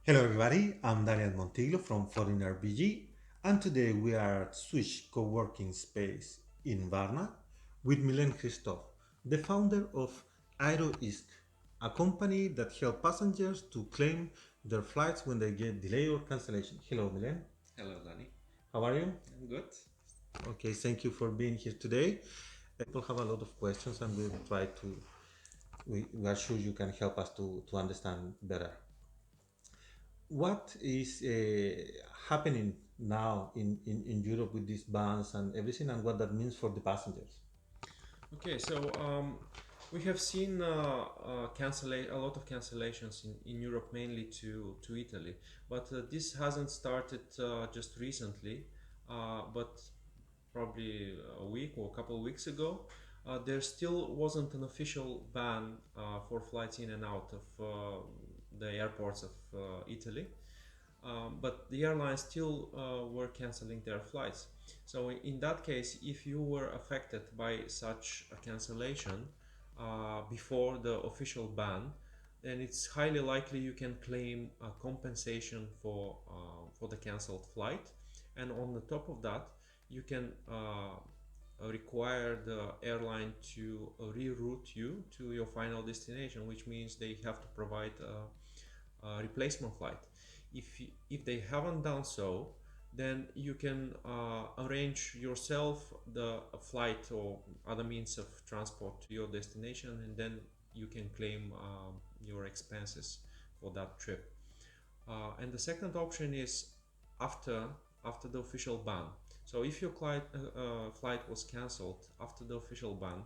Hello everybody, I'm Daniel Montiglio from Foreigner BG, and today we are at Swish co-working space in Varna with Milen Christoph, the founder of AeroISC, a company that helps passengers to claim their flights when they get delay or cancellation. Hello Milen, Hello, Danny. how are you? I'm good. Okay, thank you for being here today. People have a lot of questions and we'll try to, we are sure you can help us to understand better. What is happening now in Europe with these bans and everything, and what that means for the passengers? Okay, so we have seen a lot of cancellations in Europe, mainly to Italy, but this hasn't started just recently, but probably a week or a couple of weeks ago. There still wasn't an official ban for flights in and out of the airports of Italy. But the airlines still were canceling their flights. So in that case, if you were affected by such a cancellation before the official ban, then it's highly likely you can claim a compensation for the cancelled flight, and on the top of that, you can require the airline to reroute you to your final destination, which means they have to provide a replacement flight. If they haven't done so, then you can arrange yourself the flight or other means of transport to your destination, and then you can claim your expenses for that trip. And the second option is after after the official ban. So if your flight was cancelled after the official ban,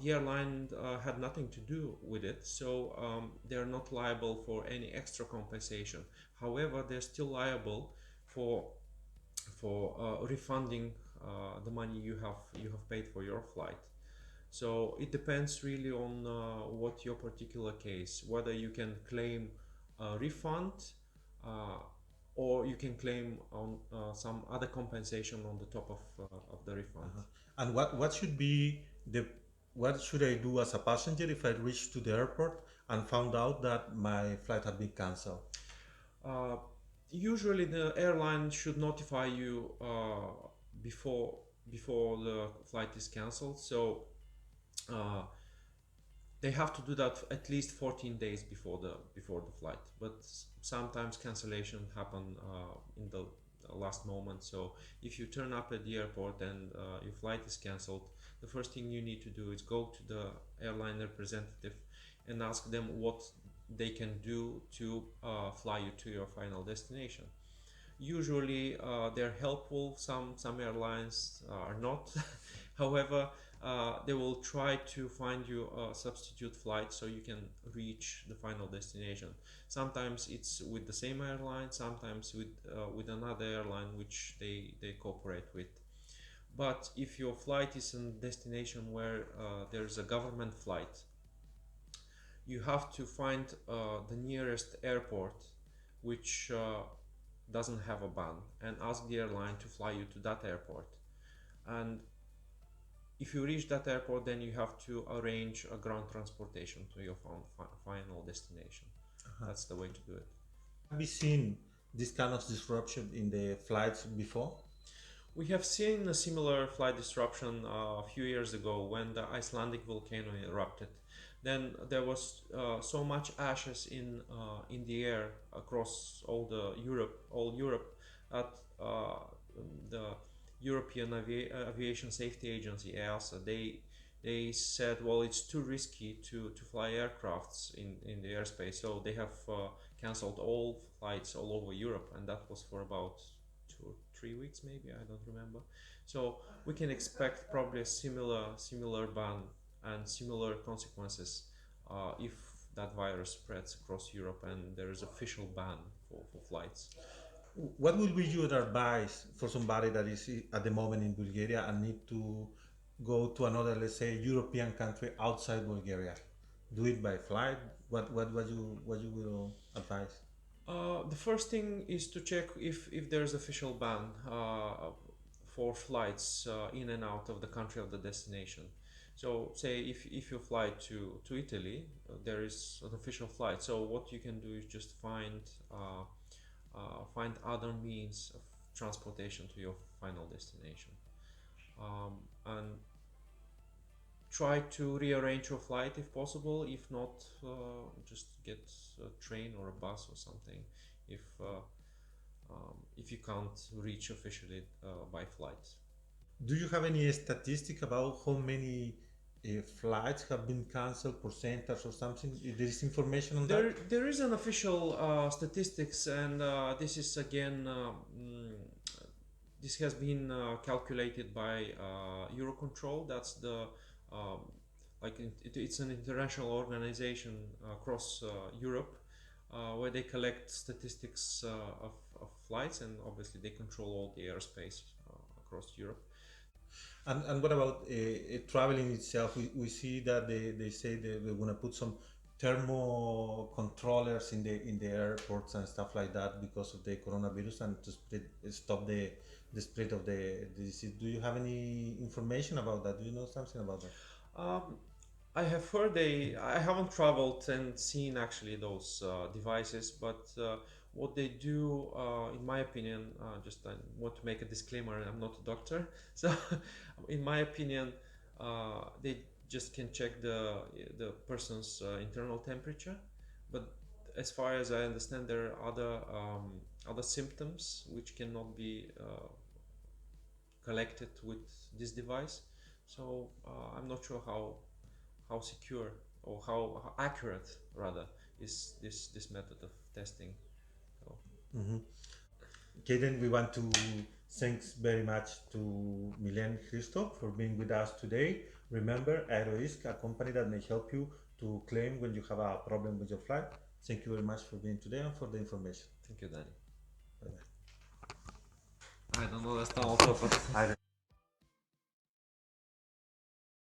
the airline had nothing to do with it, so they're not liable for any extra compensation. However, they're still liable for refunding the money you have paid for your flight. So it depends really on what your particular case, whether you can claim a refund uh, or you can claim on some other compensation on the top of the refund. Uh-huh. And what should be the what should I do as a passenger if I reach to the airport and found out that my flight had been canceled? Uh, Usually, the airline should notify you before before the flight is cancelled. So uh, they have to do that at least 14 days before the flight. But sometimes cancellation happen in the last moment. So if you turn up at the airport and your flight is cancelled, the first thing you need to do is go to the airline representative and ask them what they can do to fly you to your final destination. Usually they're helpful. Some airlines are not. However, they will try to find you a substitute flight so you can reach the final destination. Sometimes it's with the same airline, sometimes with another airline which they cooperate with. But if your flight is in a destination where there's a government flight, you have to find the nearest airport which doesn't have a ban, and ask the airline to fly you to that airport. And if you reach that airport, then you have to arrange a ground transportation to your final destination. Uh-huh. That's the way to do it. Have you seen this kind of disruption in the flights before? We have seen a similar flight disruption a few years ago when the Icelandic volcano erupted. Then there was so much ashes in the air across all Europe, that the European Aviation Safety Agency (EASA) they said, well, it's too risky to fly aircrafts in the airspace, so they have cancelled all flights all over Europe, and that was for about 2 or 3 weeks, maybe, I don't remember. So we can expect probably a similar ban and similar consequences if that virus spreads across Europe and there is official ban for flights. What would be your advice for somebody that is at the moment in Bulgaria and need to go to another, let's say, European country outside Bulgaria? Do it by flight? What you will advise? The first thing is to check if there's official ban for flights in and out of the country of the destination. So say if you fly to Italy, there is an official flight. So what you can do is just find other means of transportation to your final destination, and try to rearrange your flight if possible. If not, just get a train or a bus or something. If if you can't reach officially by flight. Do you have any statistic about how many flights have been cancelled, percentage or something? There is information on that? There is an official statistics, and this is again this has been calculated by Eurocontrol. That's the um, it's an international organization across Europe where they collect statistics of flights, and obviously they control all the airspace across Europe. And what about traveling itself? We see that they say they're going to put some thermo controllers in the airports and stuff like that because of the coronavirus and to stop the spread of the disease. Do you have any information about that? Do you know something about that? Um, I have heard I haven't traveled and seen actually those devices, but what they do, in my opinion, just I want to make a disclaimer, I'm not a doctor. So, in my opinion, they just can check the person's internal temperature. But as far as I understand, there are other symptoms which cannot be collected with this device. So I'm not sure how secure or how accurate rather is this method of testing. So, Hmm. Okay, then we want to thanks very much to Milen Christoph for being with us today. Remember, AeroISC, a company that may help you to claim when you have a problem with your flight. Thank you very much for being today and for the information. thank you, Danny. Bye bye. I don't know, that's not all, but